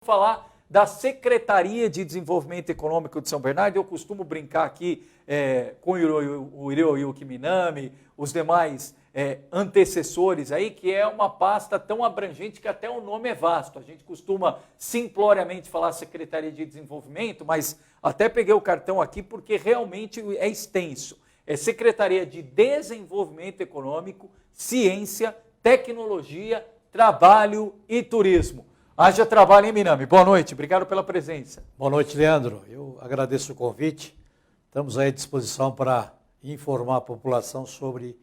falar da Secretaria de Desenvolvimento Econômico de São Bernardo. Eu costumo brincar aqui com o Hiroyuki Minami, os demais antecessores aí, que é uma pasta tão abrangente que até o nome é vasto. A gente costuma simploriamente falar Secretaria de Desenvolvimento, mas até peguei o cartão aqui porque realmente é extenso. É Secretaria de Desenvolvimento Econômico, Ciência, Tecnologia, Trabalho e Turismo. Haja trabalho, hein, Minami? Boa noite, obrigado pela presença. Boa noite, Leandro. Eu agradeço o convite. Estamos aí à disposição para informar a população sobre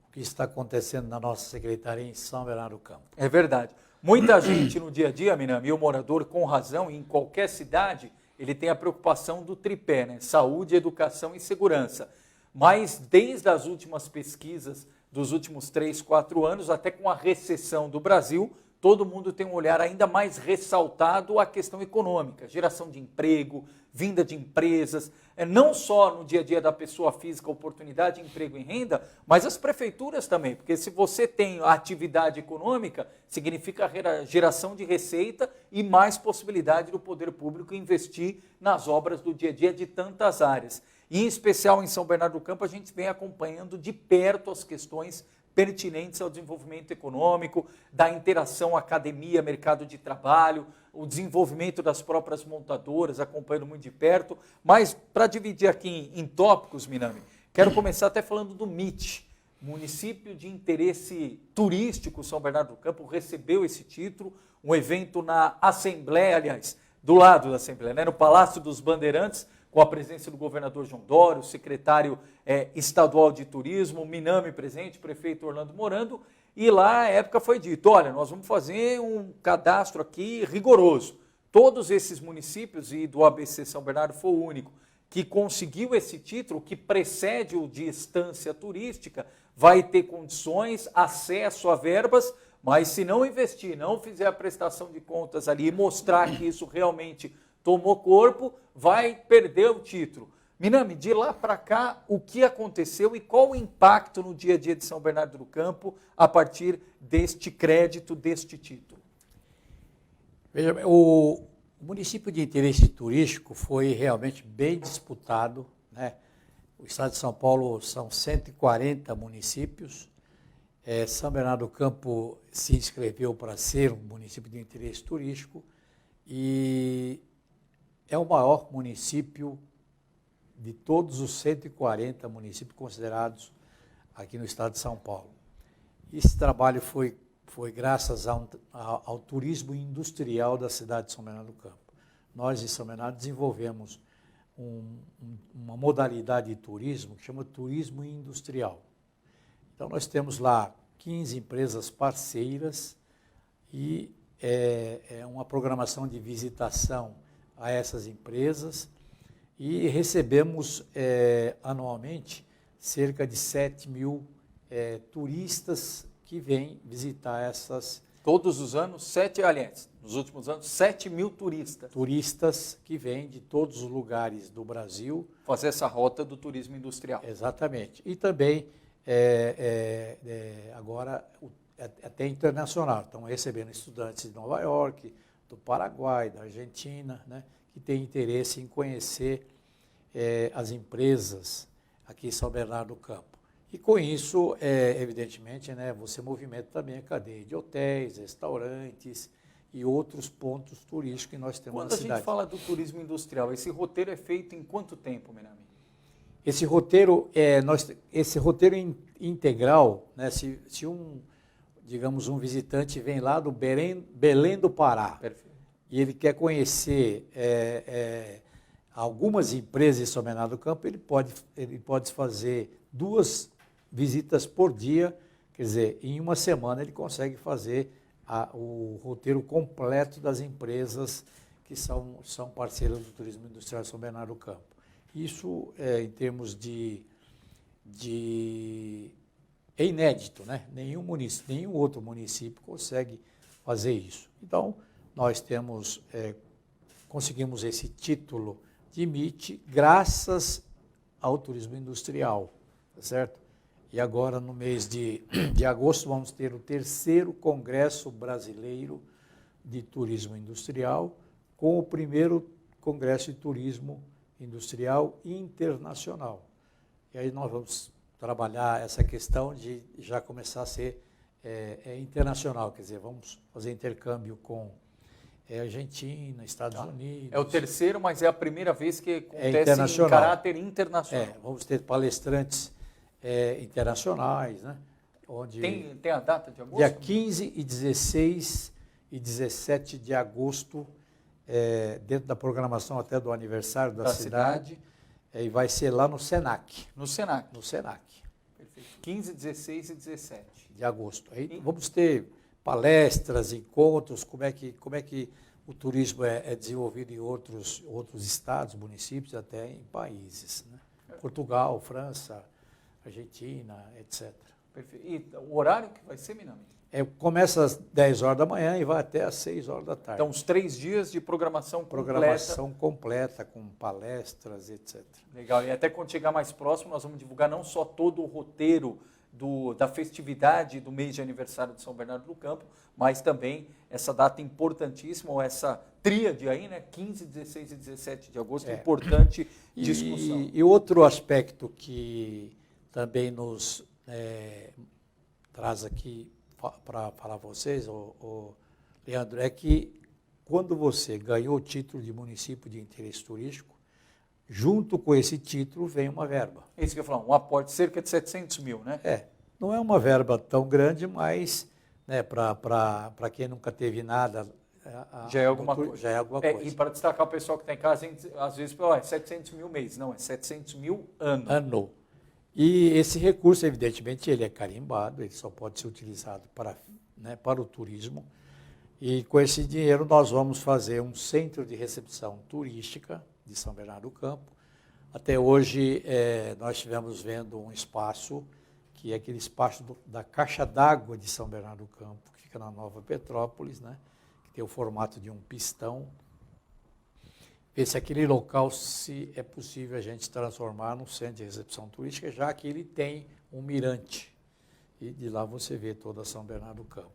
o que está acontecendo na nossa secretaria em São Bernardo do Campo. É verdade. Muita gente no dia a dia, Minami, e o morador com razão, em qualquer cidade, ele tem a preocupação do tripé, né? Saúde, educação e segurança. Mas desde as últimas pesquisas dos últimos 3, 4 anos, até com a recessão do Brasil, todo mundo tem um olhar ainda mais ressaltado à questão econômica, geração de emprego, vinda de empresas, não só no dia a dia da pessoa física, oportunidade de emprego e renda, mas as prefeituras também, porque se você tem atividade econômica, significa geração de receita e mais possibilidade do poder público investir nas obras do dia a dia de tantas áreas. E, em especial em São Bernardo do Campo, a gente vem acompanhando de perto as questões pertinentes ao desenvolvimento econômico, da interação academia-mercado de trabalho, o desenvolvimento das próprias montadoras, acompanhando muito de perto. Mas, para dividir aqui em tópicos, Minami, quero começar até falando do MIT, Município de Interesse Turístico São Bernardo do Campo, recebeu esse título, um evento na Assembleia, aliás, do lado da Assembleia, né, no Palácio dos Bandeirantes, com a presença do governador João Dória, o secretário estadual de turismo, Minami presente, prefeito Orlando Morando, e lá à época foi dito, olha, nós vamos fazer um cadastro aqui rigoroso. Todos esses municípios, e do ABC São Bernardo foi o único, que conseguiu esse título, que precede o de estância turística, vai ter condições, acesso a verbas, mas se não investir, não fizer a prestação de contas ali e mostrar que isso realmente tomou corpo, vai perder o título. Minami, de lá para cá, o que aconteceu e qual o impacto no dia a dia de São Bernardo do Campo a partir deste crédito, deste título? Veja, o município de interesse turístico foi realmente bem disputado, né? O estado de São Paulo são 140 municípios. São Bernardo do Campo se inscreveu para ser um município de interesse turístico e é o maior município de todos os 140 municípios considerados aqui no estado de São Paulo. Esse trabalho foi graças ao turismo industrial da cidade de São Bernardo do Campo. Nós, em São Bernardo, desenvolvemos uma modalidade de turismo que chama turismo industrial. Então, nós temos lá 15 empresas parceiras e uma programação de visitação a essas empresas e recebemos anualmente cerca de 7 mil turistas que vêm visitar essas... Todos os anos, nos últimos anos, 7 mil turistas. Turistas que vêm de todos os lugares do Brasil. Fazer essa rota do turismo industrial. Exatamente. E também, agora, até internacional. Estão recebendo estudantes de Nova York, do Paraguai, da Argentina, né, que tem interesse em conhecer as empresas aqui em São Bernardo do Campo. E com isso, evidentemente, né, você movimenta também a cadeia de hotéis, restaurantes e outros pontos turísticos que nós temos na cidade. Quando a gente fala do turismo industrial, esse roteiro é feito em quanto tempo, Minami? Esse roteiro integral, né, se digamos, um visitante vem lá do Belém do Pará. Perfeito. E ele quer conhecer algumas empresas em São Bernardo do Campo, ele pode fazer 2 visitas por dia, quer dizer, em uma semana ele consegue fazer o roteiro completo das empresas que são parceiras do turismo industrial de São Bernardo do Campo. Isso, em termos é inédito, né? Nenhum outro município consegue fazer isso. Então, nós conseguimos esse título de MIT graças ao turismo industrial, tá certo? E agora, no mês de agosto, vamos ter o 3º Congresso Brasileiro de Turismo Industrial, com o primeiro Congresso de Turismo Industrial Internacional. E aí nós vamos trabalhar essa questão de já começar a ser internacional, quer dizer, vamos fazer intercâmbio com Argentina, Estados Unidos. É o terceiro, mas é a primeira vez que acontece internacional. em caráter internacional. Vamos ter palestrantes internacionais, né? Onde Tem a data de agosto? Dia 15 e 16 e 17 de agosto, dentro da programação até do aniversário da cidade. E vai ser lá no Senac. No Senac. No Senac. Perfeito. 15, 16 e 17. De agosto. Aí vamos ter palestras, encontros, como é que o turismo é desenvolvido em outros estados, municípios, até em países, né? Portugal, França, Argentina, etc. Perfeito. E o horário que vai ser, Minami? Começa às 10 horas da manhã e vai até às 6 horas da tarde. Então, os 3 dias de programação completa, com palestras, etc. Legal. E até quando chegar mais próximo, nós vamos divulgar não só todo o roteiro da festividade do mês de aniversário de São Bernardo do Campo, mas também essa data importantíssima, ou essa tríade aí, né? 15, 16 e 17 de agosto, importante discussão. E outro aspecto que também nos traz aqui para falar a vocês, Leandro, é que quando você ganhou o título de município de interesse turístico, junto com esse título vem uma verba. É isso que eu ia falar, um aporte de cerca de 700 mil, né? Não é uma verba tão grande, mas para quem nunca teve nada... Já é alguma coisa. Já é alguma coisa. E para destacar o pessoal que está em casa, às vezes, é 700 mil mês. Não, é 700 mil ano. E esse recurso, evidentemente, ele é carimbado, ele só pode ser utilizado para o turismo. E com esse dinheiro nós vamos fazer um centro de recepção turística de São Bernardo do Campo. Até hoje nós estivemos vendo um espaço, que é aquele espaço da Caixa d'Água de São Bernardo do Campo, que fica na Nova Petrópolis, né? Que tem o formato de um pistão. Ver se aquele local, se é possível a gente transformar num centro de recepção turística, já que ele tem um mirante. E de lá você vê toda São Bernardo do Campo.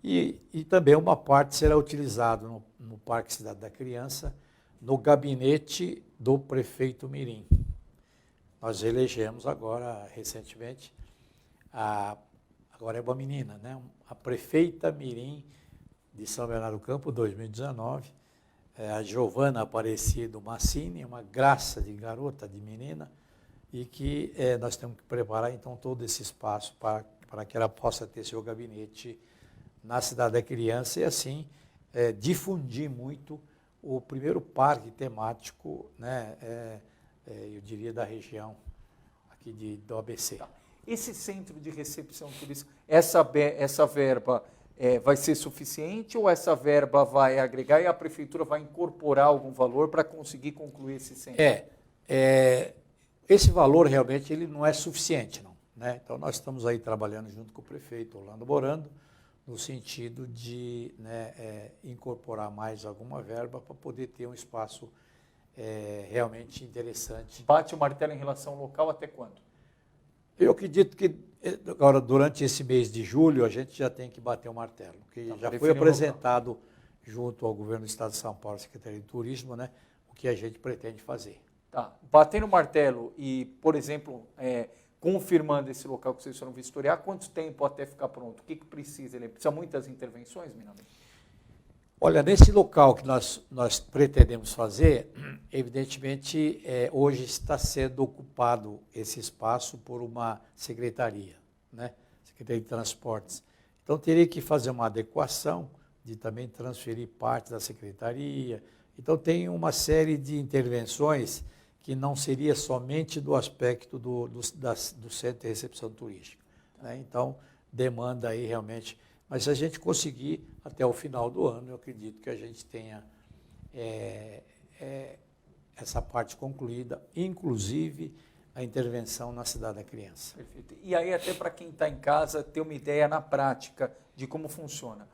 E também uma parte será utilizada no Parque Cidade da Criança, no gabinete do prefeito Mirim. Nós elegemos agora, recentemente, agora é uma menina, né? A prefeita Mirim de São Bernardo do Campo, 2019, a Giovana Aparecido Massini, uma graça de garota, de menina, e que nós temos que preparar, então, todo esse espaço para que ela possa ter seu gabinete na Cidade da Criança e, assim, difundir muito o primeiro parque temático, né, eu diria, da região aqui do ABC. Tá. Esse centro de recepção turística, essa verba vai ser suficiente ou essa verba vai agregar e a prefeitura vai incorporar algum valor para conseguir concluir esse centro? Esse valor realmente ele não é suficiente, não, né? Então nós estamos aí trabalhando junto com o prefeito Orlando Morando, no sentido de incorporar mais alguma verba para poder ter um espaço realmente interessante. Bate o martelo em relação ao local até quando? Eu acredito que agora, durante esse mês de julho, a gente já tem que bater o martelo, porque já foi apresentado junto ao governo do Estado de São Paulo, Secretaria de Turismo, né, o que a gente pretende fazer. Tá. Batendo o martelo e, por exemplo, confirmando esse local que vocês foram vistoriar, quanto tempo até ficar pronto? O que precisa? Ele precisa muitas intervenções, Minami? Olha, nesse local que nós pretendemos fazer, evidentemente, hoje está sendo ocupado esse espaço por uma secretaria, né? Secretaria de Transportes. Então, teria que fazer uma adequação de também transferir parte da secretaria. Então, tem uma série de intervenções que não seria somente do aspecto do centro de recepção turística, né? Então, demanda aí realmente... Mas se a gente conseguir, até o final do ano, eu acredito que a gente tenha essa parte concluída, inclusive a intervenção na Cidade da Criança. Perfeito. E aí, até para quem está em casa, ter uma ideia na prática de como funciona.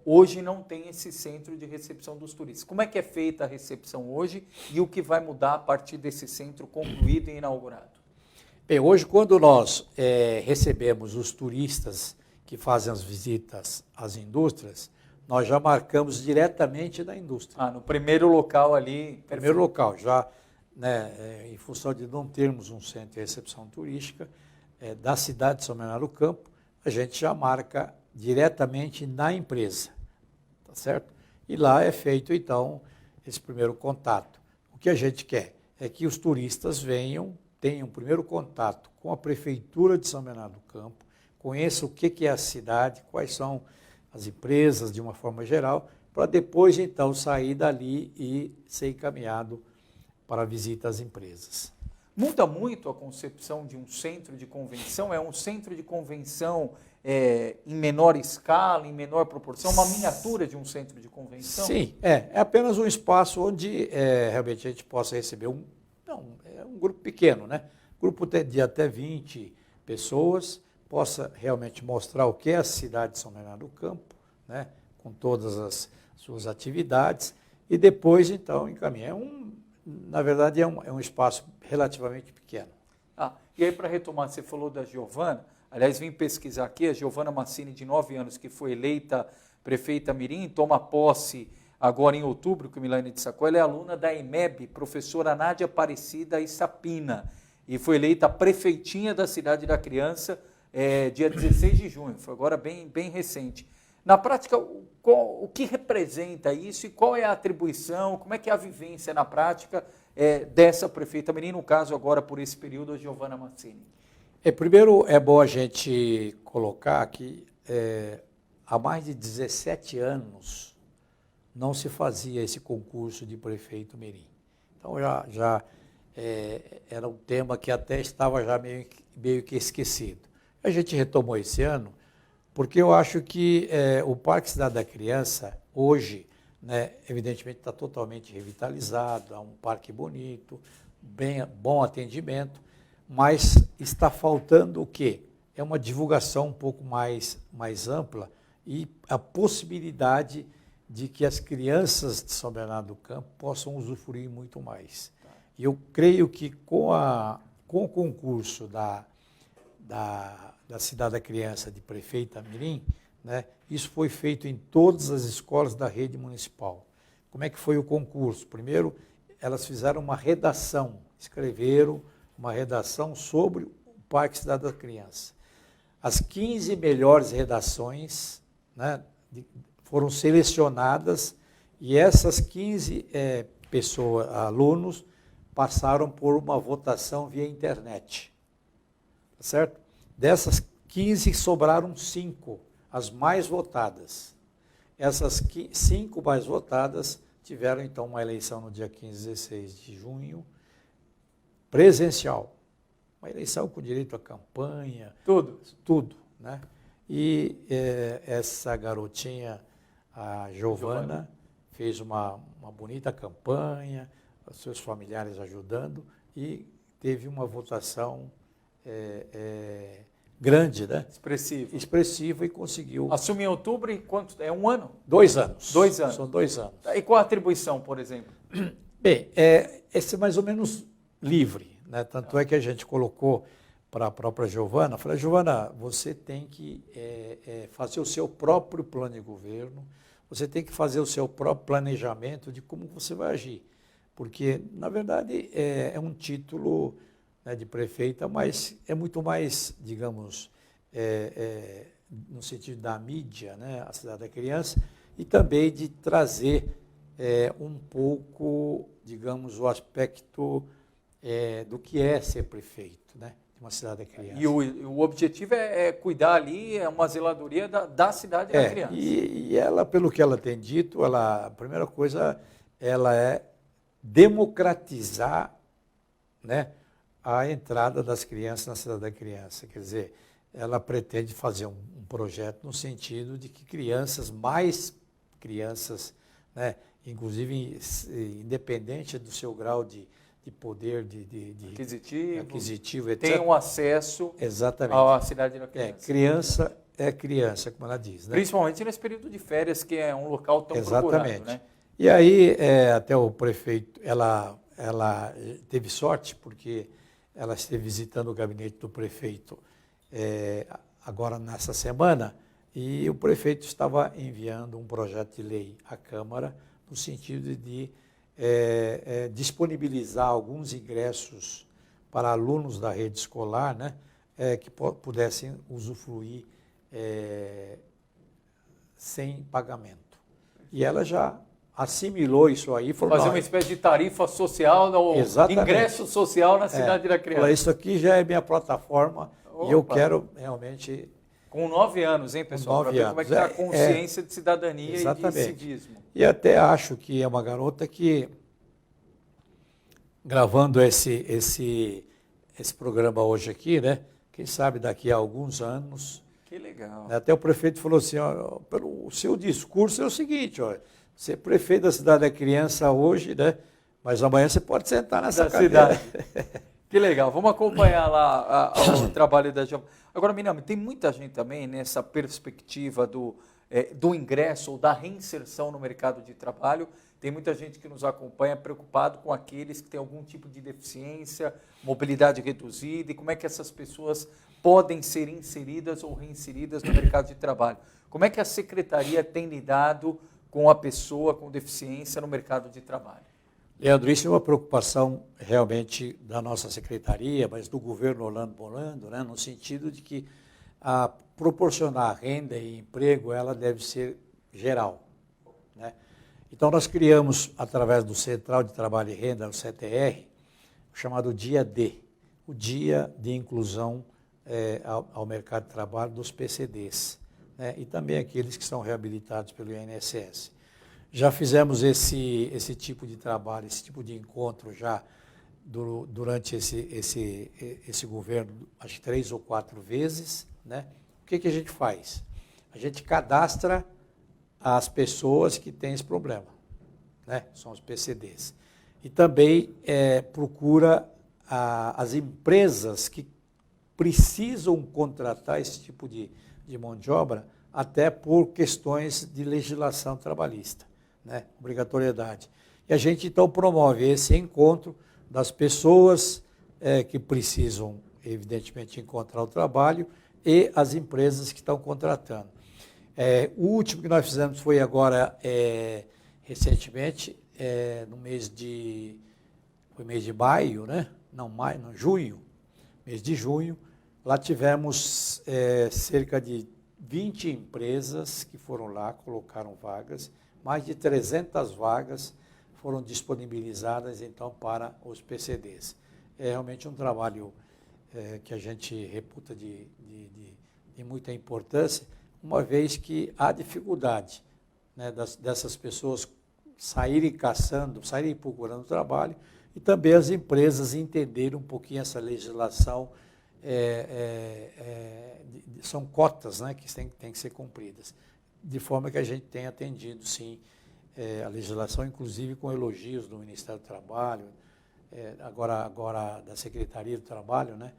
Hoje não tem esse centro de recepção dos turistas. Como é que é feita a recepção hoje e o que vai mudar a partir desse centro concluído e inaugurado? Bem, hoje, quando nós recebemos os turistas que fazem as visitas às indústrias, nós já marcamos diretamente na indústria. No primeiro local ali. Primeiro local, já, né, em função de não termos um centro de recepção turística da cidade de São Bernardo do Campo, a gente já marca diretamente na empresa, tá certo? E lá é feito, então, esse primeiro contato. O que a gente quer é que os turistas venham, tenham um primeiro contato com a Prefeitura de São Bernardo do Campo, conheçam o que é a cidade, quais são as empresas de uma forma geral, para depois, então, sair dali e ser encaminhado para a visita às empresas. Muda muito a concepção de um centro de convenção? É um centro de convenção em menor escala, em menor proporção, uma miniatura de um centro de convenção? Sim, é apenas um espaço onde realmente a gente possa receber um grupo pequeno, né? Grupo de até 20 pessoas, possa realmente mostrar o que é a cidade de São Bernardo do Campo, né? Com todas as suas atividades, e depois, então, encaminhar. Na verdade, é um espaço relativamente pequeno. E aí, para retomar, você falou da Giovana, aliás, vim pesquisar aqui, a Giovana Massini, de 9 anos, que foi eleita prefeita Mirim, toma posse agora em outubro, com Milane de Sacó, ela é aluna da EMEB, professora Nádia Aparecida Sapina, e foi eleita prefeitinha da Cidade da Criança, dia 16 de junho, foi agora bem recente. Na prática, o que representa isso e qual é a atribuição, como é que é a vivência na prática dessa prefeita Mirim, no caso agora por esse período, a Giovana Massini? Primeiro, é bom a gente colocar que há mais de 17 anos não se fazia esse concurso de prefeito Mirim. Então já era um tema que até estava já meio que esquecido. A gente retomou esse ano porque eu acho que o Parque Cidade da Criança, hoje, né, evidentemente está totalmente revitalizado, é um parque bonito, bom atendimento, mas está faltando o quê? É uma divulgação um pouco mais ampla e a possibilidade de que as crianças de São Bernardo do Campo possam usufruir muito mais. E eu creio que com o concurso da Cidade da Criança de Prefeita Mirim, né, isso foi feito em todas as escolas da rede municipal. Como é que foi o concurso? Primeiro, elas fizeram uma redação, escreveram uma redação sobre o Parque Cidade da Criança. As 15 melhores redações, né, foram selecionadas e essas 15 alunos, passaram por uma votação via internet. Tá certo? Dessas 15, sobraram 5, as mais votadas. Essas 5 mais votadas tiveram, então, uma eleição no dia 15 e 16 de junho, presencial. Uma eleição com direito à campanha. Tudo, né? E essa garotinha, a Giovana, fez uma bonita campanha, os seus familiares ajudando, e teve uma votação grande, né? Expressiva, e conseguiu. Assume em outubro e quanto? É um ano? 2 anos. 2 anos. São 2 anos. E qual a atribuição, por exemplo? Bem, esse é mais ou menos livre, né? Tanto é que a gente colocou para a própria Giovana, falei, Giovana, você tem que fazer o seu próprio plano de governo, você tem que fazer o seu próprio planejamento de como você vai agir. Porque, na verdade, é um título, né, de prefeita, mas é muito mais, digamos, no sentido da mídia, né, a Cidade da Criança, e também de trazer um pouco, digamos, o aspecto do que é ser prefeito, né, de uma Cidade da Criança. E o objetivo é cuidar ali, é uma zeladoria da Cidade da Criança. E ela, pelo que ela tem dito, a primeira coisa, ela é democratizar, né, a entrada das crianças na Cidade da Criança. Quer dizer, ela pretende fazer um projeto no sentido de que mais crianças, né, inclusive independente do seu grau de poder aquisitivo, etc., tenham acesso à Cidade da Criança. Criança é criança, como ela diz, né? Principalmente nesse período de férias, que é um local tão procurado, né? E aí, até o prefeito, ela teve sorte, porque ela esteve visitando o gabinete do prefeito agora nessa semana, E o prefeito estava enviando um projeto de lei à Câmara no sentido de disponibilizar alguns ingressos para alunos da rede escolar, né, que pudessem usufruir sem pagamento. E ela já assimilou isso aí. Falou, fazer uma espécie de tarifa social, ou ingresso social na cidade da criança. Isso aqui já é minha plataforma. Opa. E eu quero realmente... Com 9 anos, hein, pessoal? Para ver como é que está a consciência de cidadania exatamente. E de civismo. E até acho que é uma garota que, gravando esse programa hoje aqui, né? Quem sabe daqui a alguns anos... Que legal. Até o prefeito falou assim, ó, pelo seu discurso é o seguinte, ó, você é prefeito da cidade da criança hoje, né? Mas amanhã você pode sentar nessa cadeira. Que legal. Vamos acompanhar lá o trabalho da Giovana. Agora, Minami, tem muita gente também nessa perspectiva do ingresso ou da reinserção no mercado de trabalho. Tem muita gente que nos acompanha preocupado com aqueles que têm algum tipo de deficiência, mobilidade reduzida, e como é que essas pessoas podem ser inseridas ou reinseridas no mercado de trabalho. Como é que a Secretaria tem lidado com a pessoa com deficiência no mercado de trabalho? Leandro, isso é uma preocupação realmente da nossa secretaria, mas do governo Orlando Bolando, né, no sentido de que proporcionar renda e emprego, ela deve ser geral, né? Então, nós criamos, através do Central de Trabalho e Renda, o CTR, o chamado Dia D, o Dia de Inclusão ao Mercado de Trabalho dos PCDs, né, e também aqueles que são reabilitados pelo INSS. Já fizemos esse tipo de trabalho, esse tipo de encontro já durante esse governo, acho que 3 ou 4 vezes, né? O que a gente faz? A gente cadastra as pessoas que têm esse problema, né? São os PCDs. E também procura as empresas que precisam contratar esse tipo de mão de obra, até por questões de legislação trabalhista, né? Obrigatoriedade. E a gente, então, promove esse encontro das pessoas que precisam, evidentemente, encontrar o trabalho e as empresas que estão contratando. O último que nós fizemos foi agora, recentemente, no mês de maio, né? Não, maio, não, junho, mês de junho, lá tivemos cerca de 20 empresas que foram lá, colocaram vagas, mais de 300 vagas foram disponibilizadas, então, para os PCDs. É realmente um trabalho que a gente reputa de muita importância, uma vez que há dificuldade, né, dessas pessoas saírem caçando, saírem procurando trabalho, e também as empresas entenderem um pouquinho essa legislação. São cotas, né, que têm que ser cumpridas, de forma que a gente tem atendido, sim, a legislação, inclusive com elogios do Ministério do Trabalho, agora da Secretaria do Trabalho, né,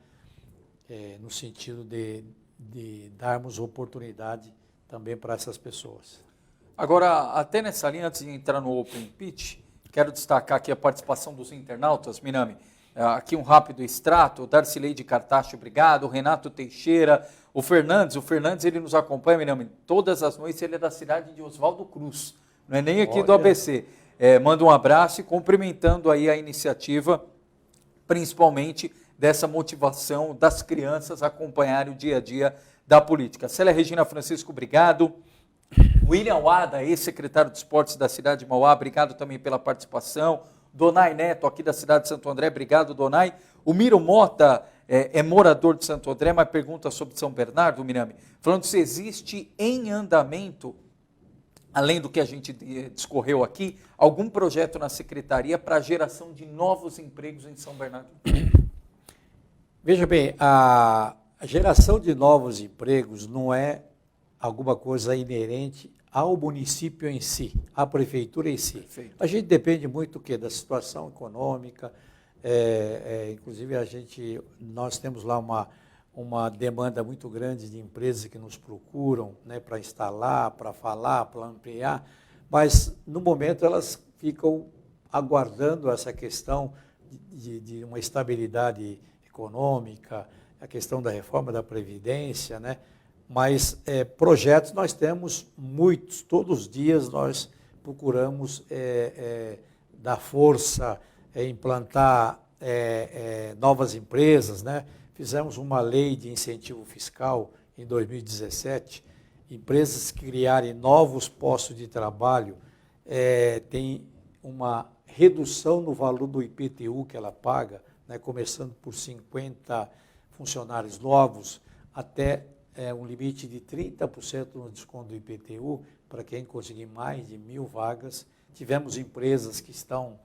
no sentido de darmos oportunidade também para essas pessoas. Agora, até nessa linha, antes de entrar no Open Pitch, quero destacar aqui a participação dos internautas, Minami. Aqui um rápido extrato, Darcileide Cartacho, obrigado, Renato Teixeira, o Fernandes ele nos acompanha, Minami, todas as noites, ele é da cidade de Oswaldo Cruz, não é nem aqui do ABC. Manda um abraço e cumprimentando aí a iniciativa, principalmente dessa motivação das crianças a acompanharem o dia a dia da política. Célia Regina Francisco, obrigado. William Wada, ex-secretário de Esportes da cidade de Mauá, obrigado também pela participação. Donai Neto, aqui da cidade de Santo André, obrigado, Donai. O Miro Mota é morador de Santo André, mas pergunta sobre São Bernardo, Minami, falando se existe em andamento, além do que a gente discorreu aqui, algum projeto na Secretaria para a geração de novos empregos em São Bernardo. Veja bem, a geração de novos empregos não é alguma coisa inerente ao município em si, à prefeitura em si. Perfeito. A gente depende muito da situação econômica, inclusive nós temos lá uma demanda muito grande de empresas que nos procuram, né, para instalar, para falar, para ampliar, mas no momento elas ficam aguardando essa questão de uma estabilidade econômica, a questão da reforma da Previdência, né, Mas projetos nós temos muitos, todos os dias nós procuramos dar força, implantar novas empresas, né? Fizemos uma lei de incentivo fiscal em 2017, empresas que criarem novos postos de trabalho têm uma redução no valor do IPTU que ela paga, né? Começando por 50 funcionários novos até um limite de 30% no desconto do IPTU para quem conseguir mais de 1.000 vagas. Tivemos empresas que estão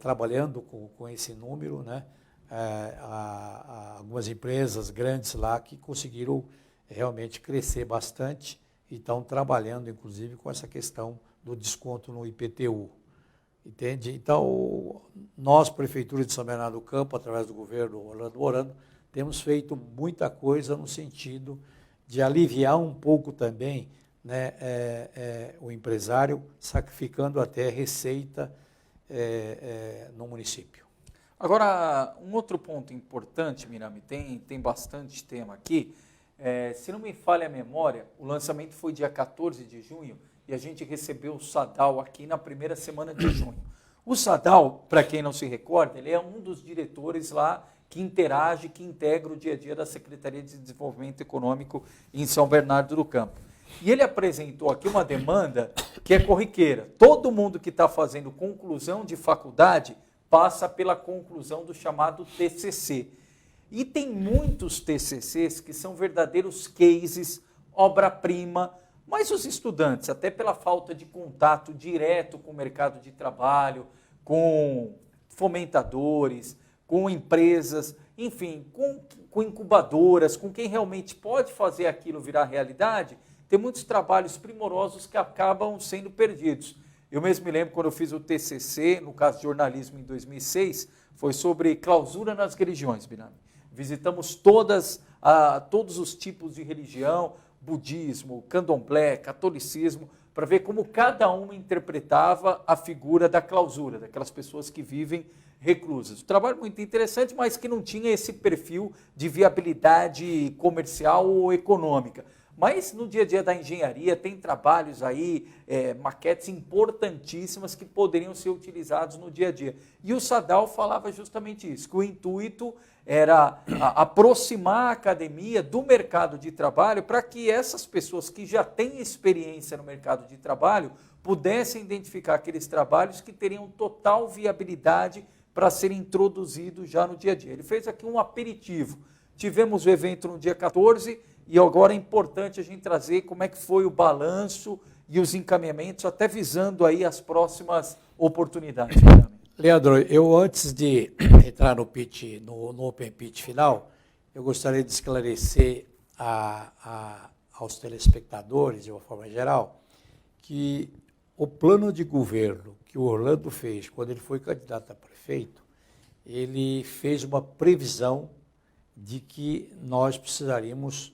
trabalhando com esse número, né? Algumas empresas grandes lá que conseguiram realmente crescer bastante e estão trabalhando, inclusive, com essa questão do desconto no IPTU. Entende? Então, nós, Prefeitura de São Bernardo do Campo, através do governo Orlando Morando, temos feito muita coisa no sentido de aliviar um pouco também, né, o empresário, sacrificando até receita no município. Agora, um outro ponto importante, Mirame, tem bastante tema aqui. Se não me falha a memória, o lançamento foi dia 14 de junho e a gente recebeu o Sadal aqui na primeira semana de junho. O Sadal, para quem não se recorda, ele é um dos diretores lá que interage, que integra o dia a dia da Secretaria de Desenvolvimento Econômico em São Bernardo do Campo. E ele apresentou aqui uma demanda que é corriqueira. Todo mundo que está fazendo conclusão de faculdade passa pela conclusão do chamado TCC. E tem muitos TCCs que são verdadeiros cases, obra-prima, mas os estudantes, até pela falta de contato direto com o mercado de trabalho, com fomentadores, com empresas, enfim, com incubadoras, com quem realmente pode fazer aquilo virar realidade, tem muitos trabalhos primorosos que acabam sendo perdidos. Eu mesmo me lembro quando eu fiz o TCC, no caso de jornalismo em 2006, foi sobre clausura nas religiões, Birame. Visitamos todos os tipos de religião, budismo, candomblé, catolicismo, para ver como cada uma interpretava a figura da clausura, daquelas pessoas que vivem reclusas. Um trabalho muito interessante, mas que não tinha esse perfil de viabilidade comercial ou econômica. Mas no dia a dia da engenharia tem trabalhos aí, maquetes importantíssimas que poderiam ser utilizados no dia a dia. E o Sadal falava justamente isso, que o intuito era aproximar a academia do mercado de trabalho para que essas pessoas que já têm experiência no mercado de trabalho pudessem identificar aqueles trabalhos que teriam total viabilidade para serem introduzidos já no dia a dia. Ele fez aqui um aperitivo. Tivemos o evento no dia 14 e agora é importante a gente trazer como é que foi o balanço e os encaminhamentos, até visando aí as próximas oportunidades. Leandro, eu antes de entrar no pitch, no Open Pitch final, eu gostaria de esclarecer aos telespectadores, de uma forma geral, que o plano de governo que o Orlando fez quando ele foi candidato a prefeito, ele fez uma previsão de que nós precisaríamos,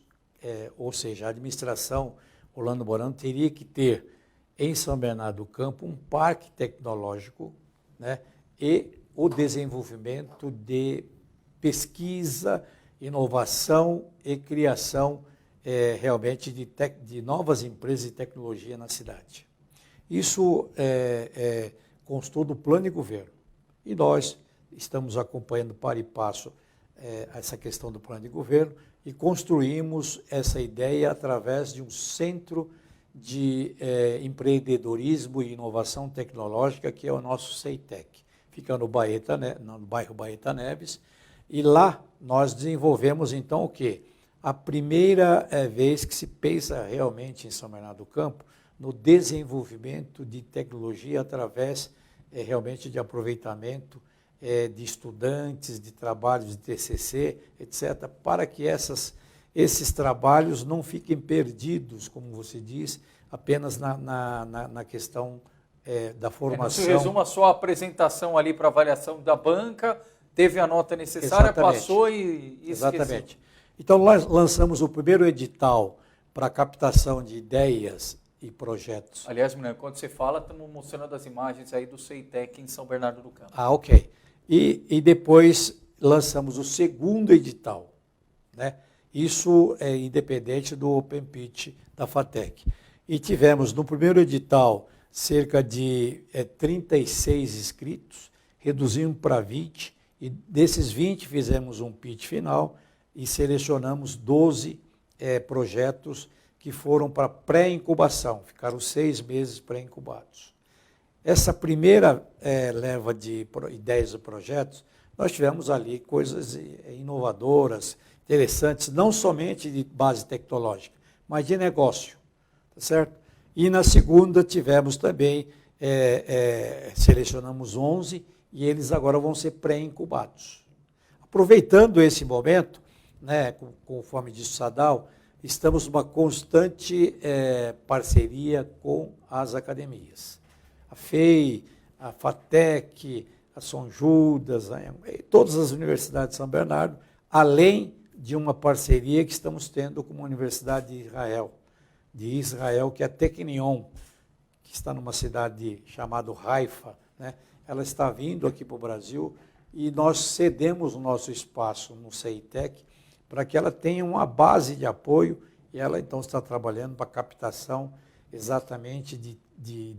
ou seja, a administração Orlando Morando teria que ter em São Bernardo do Campo um parque tecnológico, né, e o desenvolvimento de pesquisa, inovação e criação realmente de novas empresas de tecnologia na cidade. Isso constou do plano de governo. E nós estamos acompanhando para e passo essa questão do plano de governo e construímos essa ideia através de um centro de empreendedorismo e inovação tecnológica, que é o nosso CEITEC. Fica no bairro Baeta Neves, e lá nós desenvolvemos então o quê? A primeira vez que se pensa realmente em São Bernardo do Campo no desenvolvimento de tecnologia através realmente de aproveitamento de estudantes, de trabalhos de TCC, etc., para que esses trabalhos não fiquem perdidos, como você diz, apenas na questão da formação. Se resuma só a apresentação ali para avaliação da banca, teve a nota necessária, exatamente, passou e exatamente. Então, nós lançamos o primeiro edital para captação de ideias e projetos. Aliás, quando você fala, estamos mostrando as imagens aí do CEITEC em São Bernardo do Campo. Ah, ok. E depois lançamos o segundo edital, né? Isso é independente do Open Pitch da FATEC. E tivemos no primeiro edital cerca de 36 inscritos, reduzimos para 20, e desses 20 fizemos um pitch final e selecionamos 12 projetos que foram para pré-incubação, ficaram 6 meses pré-incubados. Essa primeira leva de ideias e projetos, nós tivemos ali coisas inovadoras, interessantes, não somente de base tecnológica, mas de negócio, tá certo? E na segunda tivemos também, selecionamos 11 e eles agora vão ser pré-incubados. Aproveitando esse momento, né, conforme disse o Sadal, estamos numa constante parceria com as academias. A FEI, a FATEC, a São Judas, todas as universidades de São Bernardo, além de uma parceria que estamos tendo com uma universidade de Israel, que é a Technion, que está numa cidade chamada Haifa, né? Ela está vindo aqui para o Brasil e nós cedemos o nosso espaço no CEITEC para que ela tenha uma base de apoio e ela então está trabalhando para a captação exatamente de de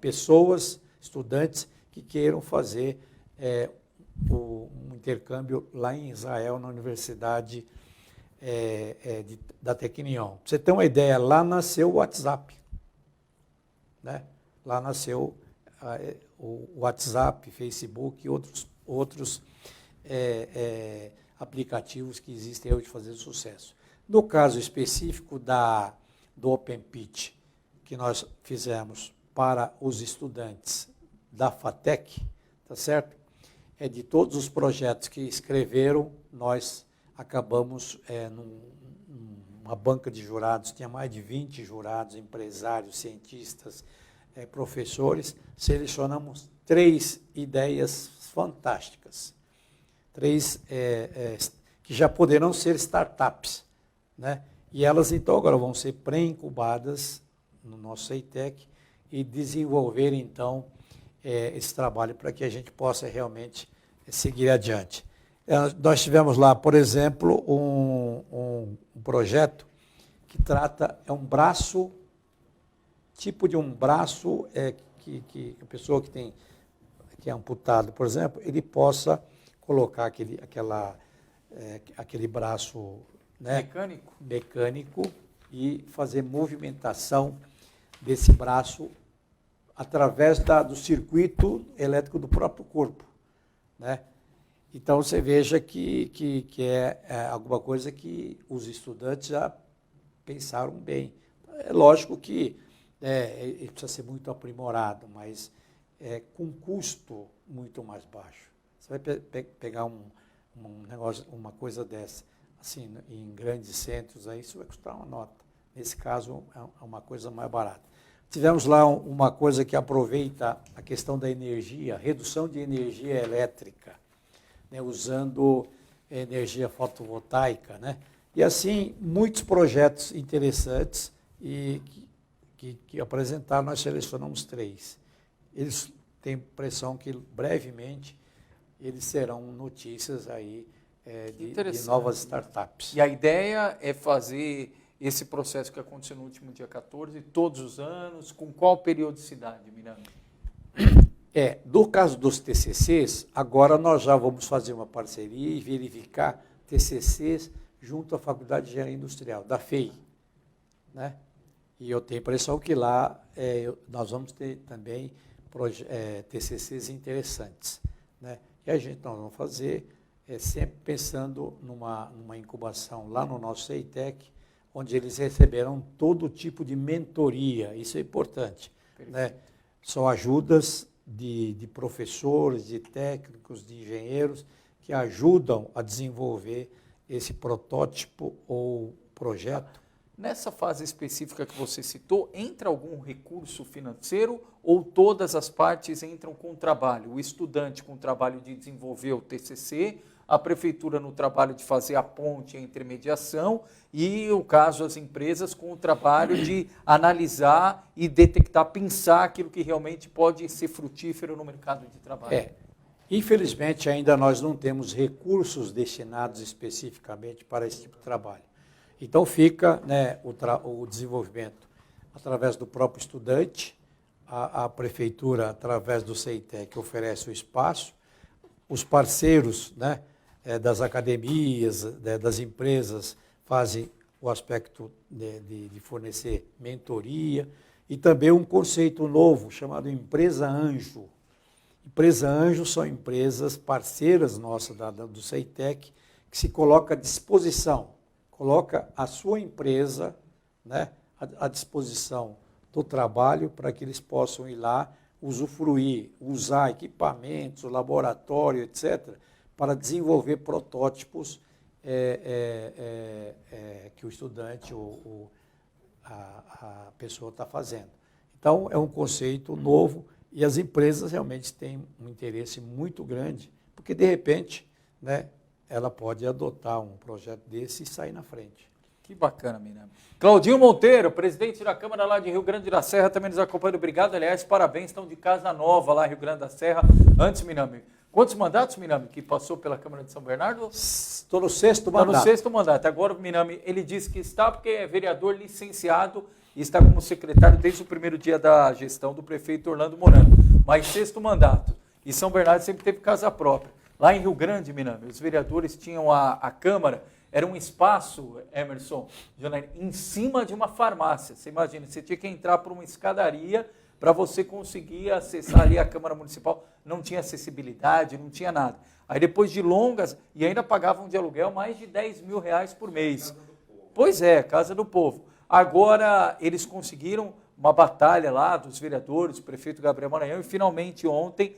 pessoas, estudantes que queiram fazer um intercâmbio lá em Israel, na Universidade da Technion. Para você ter uma ideia, lá nasceu o WhatsApp. Né? Lá nasceu o WhatsApp, Facebook e outros aplicativos que existem hoje de fazer sucesso. No caso específico do Open Pitch, que nós fizemos para os estudantes da FATEC, tá certo? De todos os projetos que escreveram, nós acabamos numa banca de jurados, tinha mais de 20 jurados, empresários, cientistas, professores, selecionamos 3 ideias fantásticas, 3 que já poderão ser startups, né? E elas então agora vão ser pré-incubadas no nosso CEITEC e desenvolver então esse trabalho para que a gente possa realmente seguir adiante. Nós tivemos lá, por exemplo, um projeto que trata, um braço, tipo de um braço que a pessoa que é amputado, por exemplo, ele possa colocar aquele braço, né, mecânico e fazer movimentação desse braço através do circuito elétrico do próprio corpo, né? Então, você veja que é alguma coisa que os estudantes já pensaram bem. É lógico que ele precisa ser muito aprimorado, mas com custo muito mais baixo. Você vai pegar um negócio, uma coisa dessa, assim, em grandes centros, aí isso vai custar uma nota. Nesse caso, é uma coisa mais barata. Tivemos lá uma coisa que aproveita a questão da energia, redução de energia elétrica, né, usando energia fotovoltaica, né? E assim, muitos projetos interessantes e que apresentaram, nós selecionamos 3. Eles têm impressão que brevemente eles serão notícias aí de novas startups. E a ideia é fazer esse processo que aconteceu no último dia 14, todos os anos, com qual periodicidade, Miranda? Do caso dos TCCs, agora nós já vamos fazer uma parceria e verificar TCCs junto à Faculdade de Engenharia Industrial, da FEI, né? E eu tenho a impressão que lá nós vamos ter também TCCs interessantes, né? E nós vamos fazer sempre pensando numa incubação lá no nosso CEITEC, onde eles receberão todo tipo de mentoria, isso é importante, né? São ajudas de professores, de técnicos, de engenheiros, que ajudam a desenvolver esse protótipo ou projeto. Nessa fase específica que você citou, entra algum recurso financeiro ou todas as partes entram com o trabalho? O estudante com o trabalho de desenvolver o TCC, a prefeitura no trabalho de fazer a ponte, a intermediação e, o caso, as empresas com o trabalho de analisar e detectar, pensar aquilo que realmente pode ser frutífero no mercado de trabalho. Infelizmente, ainda nós não temos recursos destinados especificamente para esse tipo de trabalho. Então, fica, né, o desenvolvimento através do próprio estudante, a prefeitura, através do CEITEC, oferece o espaço, os parceiros, né, das academias, das empresas, fazem o aspecto de fornecer mentoria, e também um conceito novo chamado Empresa Anjo. Empresa Anjo são empresas parceiras nossas do CEITEC, que se coloca à disposição, coloca a sua empresa, né, à disposição do trabalho para que eles possam ir lá, usufruir, usar equipamentos, laboratório, etc., para desenvolver protótipos que o estudante ou a pessoa está fazendo. Então, é um conceito novo e as empresas realmente têm um interesse muito grande, porque, de repente, né, ela pode adotar um projeto desse e sair na frente. Que bacana, Minami. Claudinho Monteiro, presidente da Câmara lá de Rio Grande da Serra, também nos acompanha. Obrigado, aliás, parabéns, estão de casa nova lá em Rio Grande da Serra. Antes, Minami, quantos mandatos, Minami, que passou pela Câmara de São Bernardo? Estou no 6º mandato. Está no 6º mandato. Agora, Minami, ele disse que está porque é vereador licenciado e está como secretário desde o primeiro dia da gestão do prefeito Orlando Morando. Mas 6º mandato. E São Bernardo sempre teve casa própria. Lá em Rio Grande, Minami, os vereadores tinham a Câmara, era um espaço, Emerson, em cima de uma farmácia. Você imagina, você tinha que entrar por uma escadaria para você conseguir acessar ali a Câmara Municipal. Não tinha acessibilidade, não tinha nada. Aí depois de longas, e ainda pagavam de aluguel mais de R$10 mil por mês. Pois é, Casa do Povo. Agora eles conseguiram uma batalha lá dos vereadores, o prefeito Gabriel Maranhão, e finalmente ontem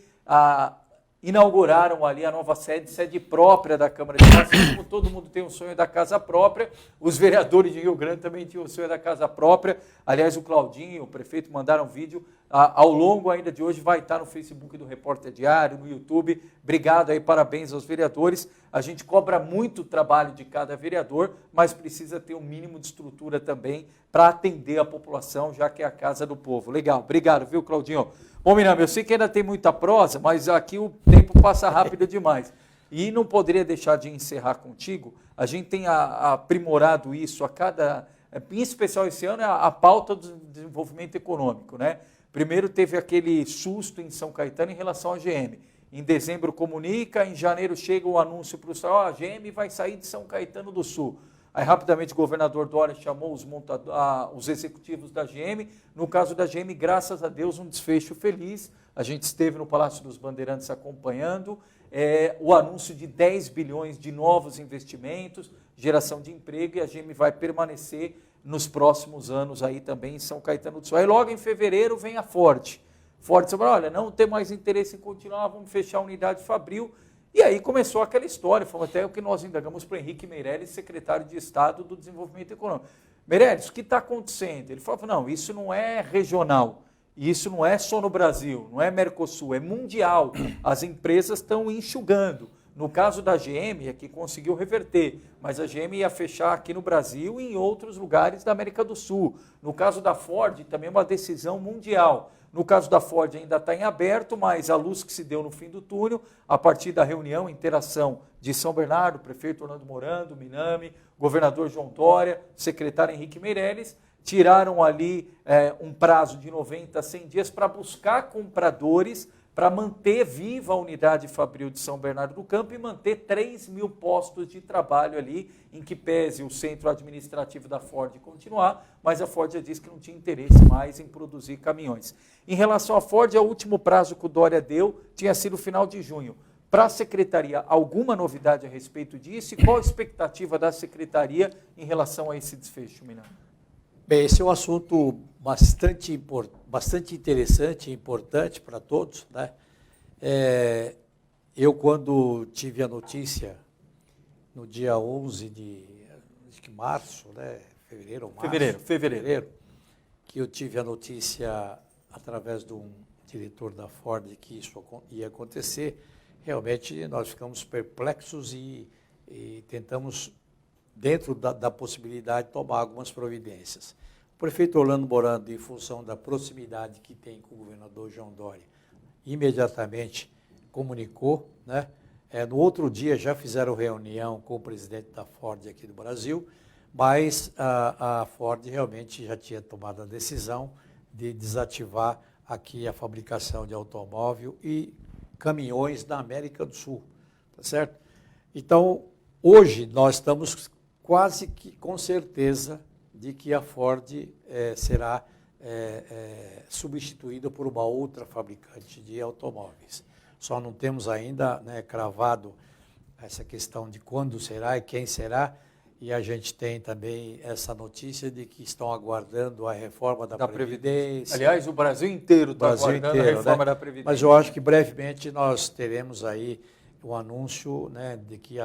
inauguraram ali a nova sede própria da Câmara de Vereadores. Assim como todo mundo tem um sonho da casa própria, os vereadores de Rio Grande também tinham o sonho da casa própria. Aliás, o Claudinho, o prefeito, mandaram um vídeo. Ao longo ainda de hoje vai estar no Facebook do Repórter Diário, no YouTube. Obrigado aí, parabéns aos vereadores. A gente cobra muito o trabalho de cada vereador, mas precisa ter um mínimo de estrutura também para atender a população, já que é a casa do povo. Legal, obrigado, viu, Claudinho? Bom, Minami, eu sei que ainda tem muita prosa, mas aqui o tempo passa rápido demais. E não poderia deixar de encerrar contigo. A gente tem aprimorado isso a cada... Em especial esse ano, é a pauta do desenvolvimento econômico, né? Primeiro teve aquele susto em São Caetano em relação à GM. Em dezembro comunica, em janeiro chega o anúncio para o Estado, a GM vai sair de São Caetano do Sul. Aí rapidamente o governador Dória chamou os executivos da GM. No caso da GM, graças a Deus, um desfecho feliz. A gente esteve no Palácio dos Bandeirantes acompanhando o anúncio de 10 bilhões de novos investimentos, geração de emprego, e a GM vai permanecer nos próximos anos aí também em São Caetano do Sul. Aí logo em fevereiro vem a Ford. Ford falou, olha, não tem mais interesse em continuar, vamos fechar a unidade Fabril. E aí começou aquela história, foi até o que nós indagamos para o Henrique Meirelles, secretário de Estado do Desenvolvimento Econômico. Meirelles, o que está acontecendo? Ele falou, não, isso não é regional, isso não é só no Brasil, não é Mercosul, é mundial. As empresas estão enxugando. No caso da GM, é que conseguiu reverter, mas a GM ia fechar aqui no Brasil e em outros lugares da América do Sul. No caso da Ford, também uma decisão mundial. No caso da Ford ainda está em aberto, mas a luz que se deu no fim do túnel, a partir da reunião, interação de São Bernardo, prefeito Orlando Morando, Minami, governador João Dória, secretário Henrique Meirelles, tiraram ali um prazo de 90 a 100 dias para buscar compradores para manter viva a unidade Fabril de São Bernardo do Campo e manter 3 mil postos de trabalho ali, em que pese o centro administrativo da Ford continuar, mas a Ford já disse que não tinha interesse mais em produzir caminhões. Em relação à Ford, o último prazo que o Dória deu tinha sido final de junho. Para a Secretaria, alguma novidade a respeito disso? E qual a expectativa da Secretaria em relação a esse desfecho, Minami? Bem, esse é um assunto bastante interessante e importante para todos, né? Eu, quando tive a notícia, no dia 11 de março, né? Fevereiro, que eu tive a notícia através de um diretor da Ford que isso ia acontecer, realmente nós ficamos perplexos e tentamos, dentro da possibilidade, tomar algumas providências. O prefeito Orlando Morando, em função da proximidade que tem com o governador João Dória, imediatamente comunicou, né? No outro dia já fizeram reunião com o presidente da Ford aqui do Brasil, mas a Ford realmente já tinha tomado a decisão de desativar aqui a fabricação de automóvel e caminhões na América do Sul, tá certo? Então, hoje nós estamos quase que com certeza de que a Ford será substituída por uma outra fabricante de automóveis. Só não temos ainda, né, cravado essa questão de quando será e quem será, e a gente tem também essa notícia de que estão aguardando a reforma da Previdência. Aliás, o Brasil inteiro está aguardando a reforma, né, da Previdência. Mas eu acho que brevemente nós teremos aí o anúncio, né, de que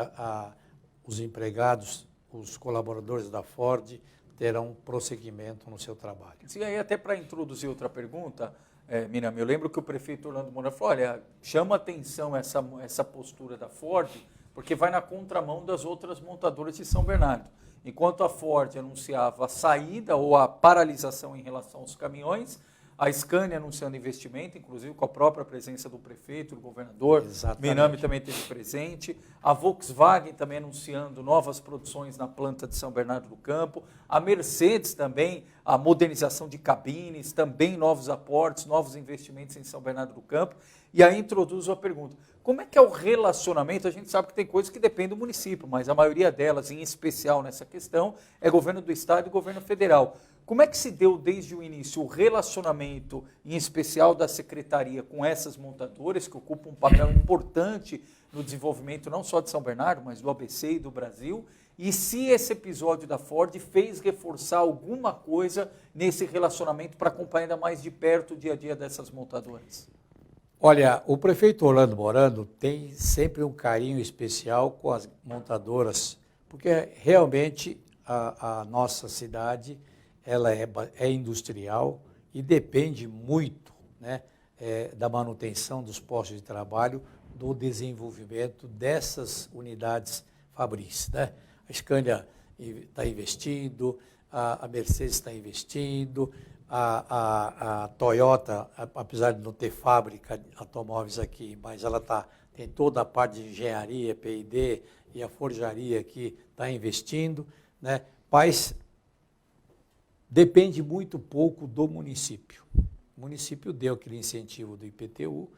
os empregados, os colaboradores da Ford, terão prosseguimento no seu trabalho. Sim, aí até para introduzir outra pergunta, Miriam, eu lembro que o prefeito Orlando Moura falou, olha, chama atenção essa postura da Ford, porque vai na contramão das outras montadoras de São Bernardo. Enquanto a Ford anunciava a saída ou a paralisação em relação aos caminhões, a Scania anunciando investimento, inclusive com a própria presença do prefeito, do governador, Minami também esteve presente, a Volkswagen também anunciando novas produções na planta de São Bernardo do Campo, a Mercedes também, a modernização de cabines, também novos aportes, novos investimentos em São Bernardo do Campo. E aí introduzo a pergunta, como é que é o relacionamento? A gente sabe que tem coisas que dependem do município, mas a maioria delas, em especial nessa questão, é governo do estado e governo federal. Como é que se deu desde o início o relacionamento, em especial da secretaria, com essas montadoras, que ocupam um papel importante no desenvolvimento não só de São Bernardo, mas do ABC e do Brasil? E se esse episódio da Ford fez reforçar alguma coisa nesse relacionamento para acompanhar ainda mais de perto o dia a dia dessas montadoras? Olha, o prefeito Orlando Morando tem sempre um carinho especial com as montadoras, porque realmente a nossa cidade ela é industrial e depende muito, né, da manutenção dos postos de trabalho, do desenvolvimento dessas unidades fabris, né? A Scania está investindo, a Mercedes está investindo, a Toyota, apesar de não ter fábrica de automóveis aqui, mas ela tem toda a parte de engenharia, P&D e a forjaria aqui está investindo, né? Mas depende muito pouco do município. O município deu aquele incentivo do IPTU,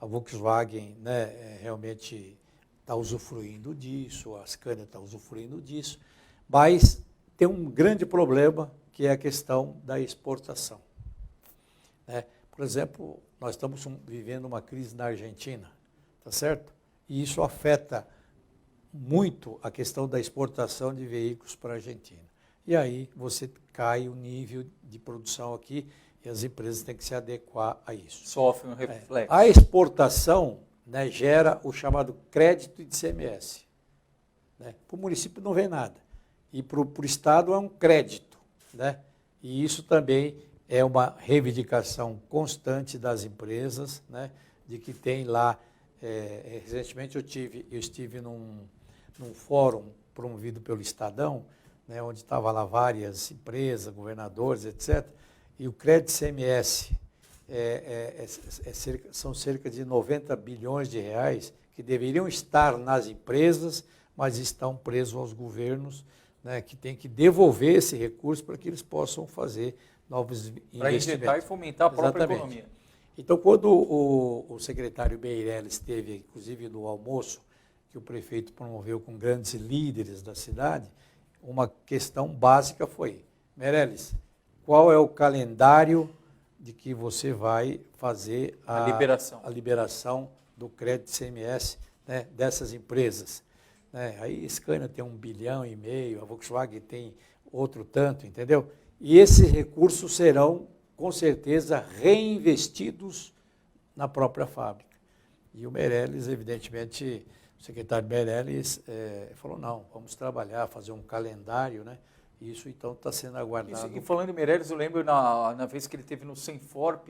a Volkswagen, né, realmente está usufruindo disso, a Scania está usufruindo disso, mas tem um grande problema que é a questão da exportação, né? Por exemplo, nós estamos vivendo uma crise na Argentina, tá certo? E isso afeta muito a questão da exportação de veículos para a Argentina. E aí você cai o nível de produção aqui e as empresas têm que se adequar a isso. Sofre um reflexo. A exportação, né, gera o chamado crédito de ICMS. Né? Para o município não vem nada. E para o Estado é um crédito. Né? E isso também é uma reivindicação constante das empresas, né, de que tem lá, recentemente eu estive num fórum promovido pelo Estadão, né, onde estavam lá várias empresas, governadores, etc., e o crédito ICMS são cerca de 90 bilhões de reais que deveriam estar nas empresas, mas estão presos aos governos, né, que têm que devolver esse recurso para que eles possam fazer novos investimentos. Para injetar e fomentar a própria economia. Então, quando o secretário Meirelles esteve, inclusive, no almoço que o prefeito promoveu com grandes líderes da cidade, uma questão básica foi, Meirelles, qual é o calendário de que você vai fazer a liberação do crédito ICMS, né, dessas empresas? Né? Aí a Scania tem 1,5 bilhão, a Volkswagen tem outro tanto, entendeu? E esses recursos serão, com certeza, reinvestidos na própria fábrica. E o Meirelles, evidentemente, o secretário Meirelles falou, não, vamos trabalhar, fazer um calendário, né? Isso, então, está sendo aguardado. Isso, e falando em Meirelles, eu lembro na vez que ele teve no Senforp,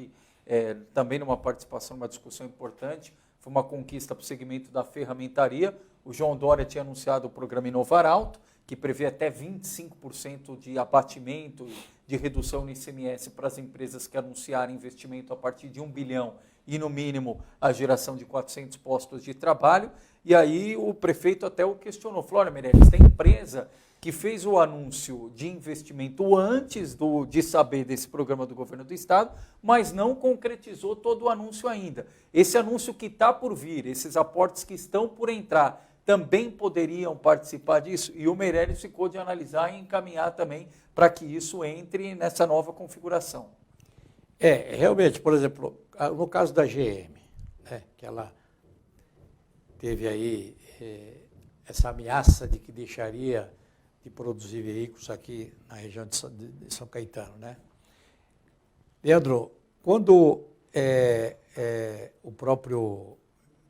também numa participação, numa discussão importante, foi uma conquista para o segmento da ferramentaria. O João Dória tinha anunciado o programa Inovar Alto, que prevê até 25% de abatimento, de redução no ICMS para as empresas que anunciarem investimento a partir de 1 bilhão e, no mínimo, a geração de 400 postos de trabalho. E aí o prefeito até o questionou, falou, olha, Meirelles, tem empresa que fez o anúncio de investimento antes de saber desse programa do governo do estado, mas não concretizou todo o anúncio ainda. Esse anúncio que está por vir, esses aportes que estão por entrar, também poderiam participar disso? E o Meirelles ficou de analisar e encaminhar também para que isso entre nessa nova configuração. Realmente, por exemplo, no caso da GM, né, que ela teve aí essa ameaça de que deixaria de produzir veículos aqui na região de São Caetano, né? Leandro, quando o próprio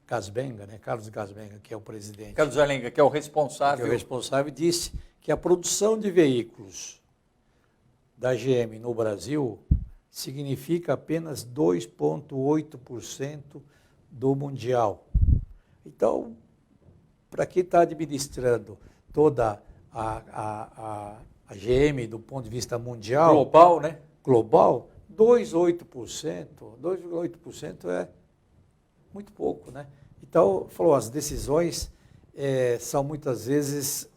Gasbenga, né, Carlos Gasbenga, que é o presidente... Carlos Gasbenga, que é o responsável. Disse que a produção de veículos da GM no Brasil significa apenas 2,8% do mundial. Então, para quem está administrando toda a GM do ponto de vista mundial... Global, né? Global, 2,8% é muito pouco, né? Então, falou, as decisões são muitas vezes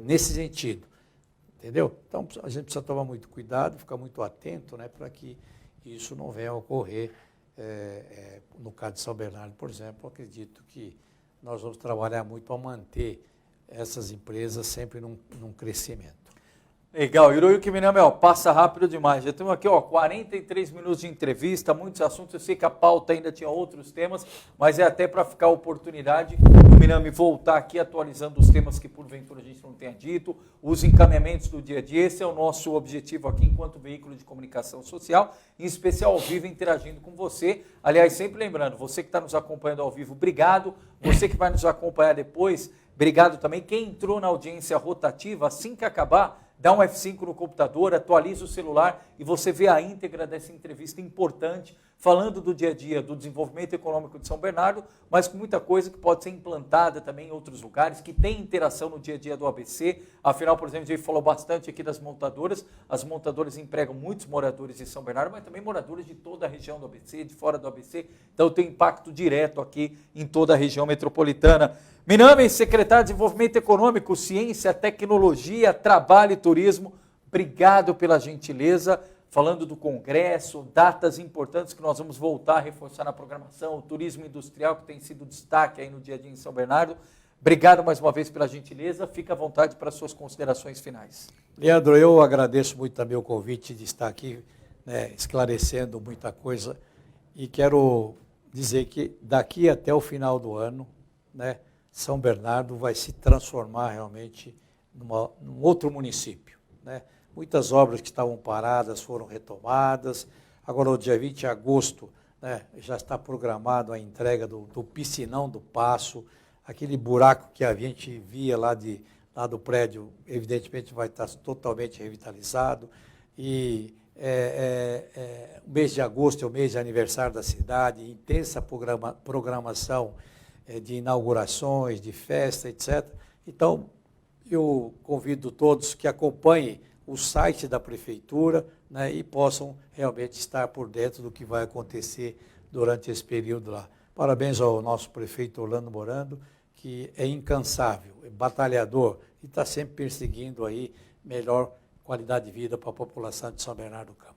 nesse sentido, entendeu? Então, a gente precisa tomar muito cuidado, ficar muito atento, né, para que isso não venha a ocorrer. No caso de São Bernardo, por exemplo, acredito que nós vamos trabalhar muito para manter essas empresas sempre num crescimento. Legal, Hiroyuki Minami, passa rápido demais. Já temos aqui 43 minutos de entrevista, muitos assuntos. Eu sei que a pauta ainda tinha outros temas, mas é até para ficar a oportunidade do Minami voltar aqui atualizando os temas que porventura a gente não tenha dito, os encaminhamentos do dia a dia. Esse é o nosso objetivo aqui enquanto veículo de comunicação social, em especial ao vivo, interagindo com você. Aliás, sempre lembrando, você que está nos acompanhando ao vivo, obrigado. Você que vai nos acompanhar depois, obrigado também. Quem entrou na audiência rotativa, assim que acabar, dá um F5 no computador, atualiza o celular e você vê a íntegra dessa entrevista importante, falando do dia a dia, do desenvolvimento econômico de São Bernardo, mas com muita coisa que pode ser implantada também em outros lugares, que tem interação no dia a dia do ABC. Afinal, por exemplo, a gente falou bastante aqui das montadoras. As montadoras empregam muitos moradores de São Bernardo, mas também moradores de toda a região do ABC, de fora do ABC. Então tem impacto direto aqui em toda a região metropolitana. Minami, secretário de Desenvolvimento Econômico, Ciência, Tecnologia, Trabalho e Turismo, obrigado pela gentileza, falando do Congresso, datas importantes que nós vamos voltar a reforçar na programação, o turismo industrial que tem sido destaque aí no dia a dia em São Bernardo. Obrigado mais uma vez pela gentileza, fica à vontade para suas considerações finais. Leandro, eu agradeço muito também o convite de estar aqui, né, esclarecendo muita coisa, e quero dizer que daqui até o final do ano, né, São Bernardo vai se transformar realmente num outro município, né? Muitas obras que estavam paradas foram retomadas. Agora, no dia 20 de agosto, né, já está programado a entrega do piscinão do Passo. Aquele buraco que a gente via lá do prédio, evidentemente vai estar totalmente revitalizado. E o mês de agosto é o mês de aniversário da cidade, intensa programação de inaugurações, de festa, etc. Então, eu convido todos que acompanhem o site da Prefeitura, né, e possam realmente estar por dentro do que vai acontecer durante esse período lá. Parabéns ao nosso prefeito Orlando Morando, que é incansável, é batalhador e está sempre perseguindo aí melhor qualidade de vida para a população de São Bernardo do Campo.